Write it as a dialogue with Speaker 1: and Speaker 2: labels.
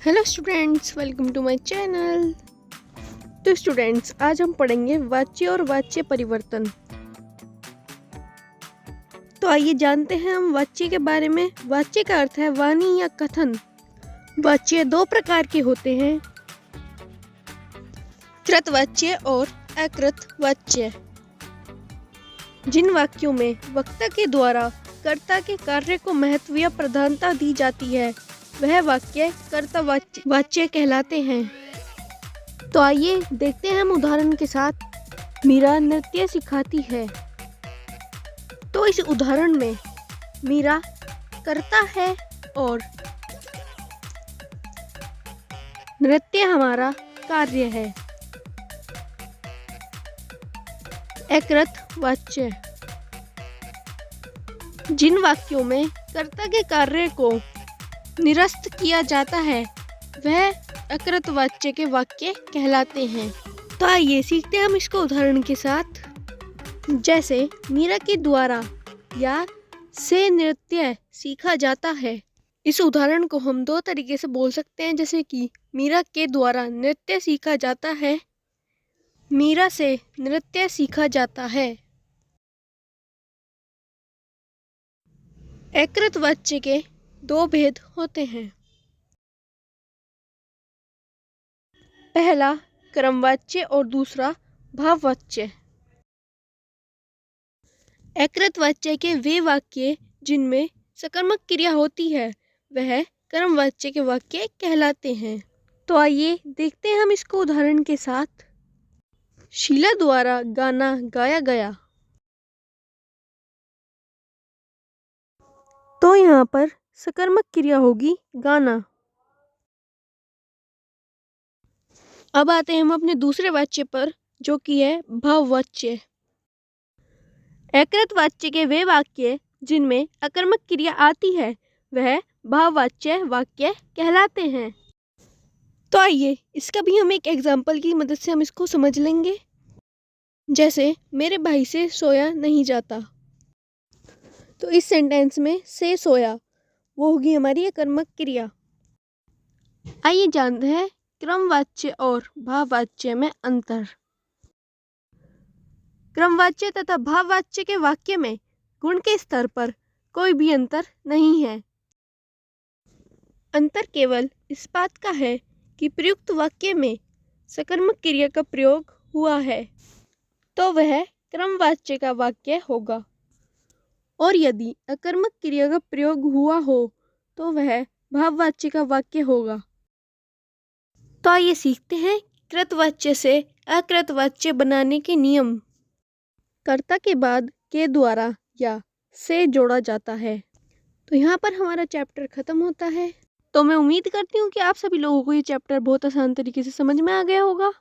Speaker 1: Hello students, welcome to my channel. तो students, आज हम पढ़ेंगे वाच्य और वाच्य परिवर्तन। तो आइए जानते हैं हम वाच्य के बारे में। वाच्य का अर्थ है वाणी या कथन। वाच्य दो प्रकार के होते हैं, कृत वाच्य और अकृत वाच्य। जिन वाक्यों में वक्ता के द्वारा कर्ता के कार्य को महत्व या प्रधानता दी जाती है वह वाक्य कर्ता वाच्य कहलाते हैं। तो आइए देखते हैं हम उदाहरण के साथ। मीरा नृत्य सिखाती है। तो इस उदाहरण में मीरा कर्ता है और नृत्य हमारा कार्य है। अकृत वाच्य, जिन वाक्यों में कर्ता के कार्य को निरस्त किया जाता है वह अकृत वाच्य के वाक्य कहलाते हैं। तो आइए सीखते हैं हम इसको उदाहरण के साथ। जैसे मीरा के द्वारा या से नृत्य सीखा जाता है। इस उदाहरण को हम दो तरीके से बोल सकते हैं, जैसे कि मीरा के द्वारा नृत्य सीखा जाता है, मीरा से नृत्य सीखा जाता है। अकृत वाच्य के दो भेद होते हैं। पहला क्रमवाच्य और दूसरा भाववाच्य। अकृत वाच्य के वे वाक्य जिनमें सकर्मक क्रिया होती है वह क्रमवाच्य के वाक्य कहलाते हैं। तो आइए देखते हैं हम इसको उदाहरण के साथ। शीला द्वारा गाना गाया गया। तो यहाँ पर सकर्मक क्रिया होगी गाना। अब आते हैं हम अपने दूसरे वाच्य पर, जो कि है भाववाच्य। अकृत वाच्य के वे वाक्य जिनमें अकर्मक क्रिया आती है वह भाववाच्य वाक्य कहलाते हैं। तो आइए इसका भी हम एक एग्जाम्पल की मदद से हम इसको समझ लेंगे। जैसे मेरे भाई से सोया नहीं जाता। तो इस सेंटेंस में से सोया वो होगी हमारी अकर्मक क्रिया। आइए जानते हैं क्रमवाच्य और भाववाच्य में अंतर। क्रमवाच्य तथा भाववाच्य के वाक्य में गुण के स्तर पर कोई भी अंतर नहीं है। अंतर केवल इस बात का है कि प्रयुक्त वाक्य में सकर्मक क्रिया का प्रयोग हुआ है तो वह क्रमवाच्य का वाक्य होगा, और यदि अकर्मक क्रिया का प्रयोग हुआ हो तो वह भाववाच्य का वाक्य होगा। तो आइए सीखते हैं कृतवाच्य से अकृतवाच्य बनाने के नियम। कर्ता के बाद के द्वारा या से जोड़ा जाता है। तो यहाँ पर हमारा चैप्टर खत्म होता है। तो मैं उम्मीद करती हूँ कि आप सभी लोगों को ये चैप्टर बहुत आसान तरीके से समझ में आ गया होगा।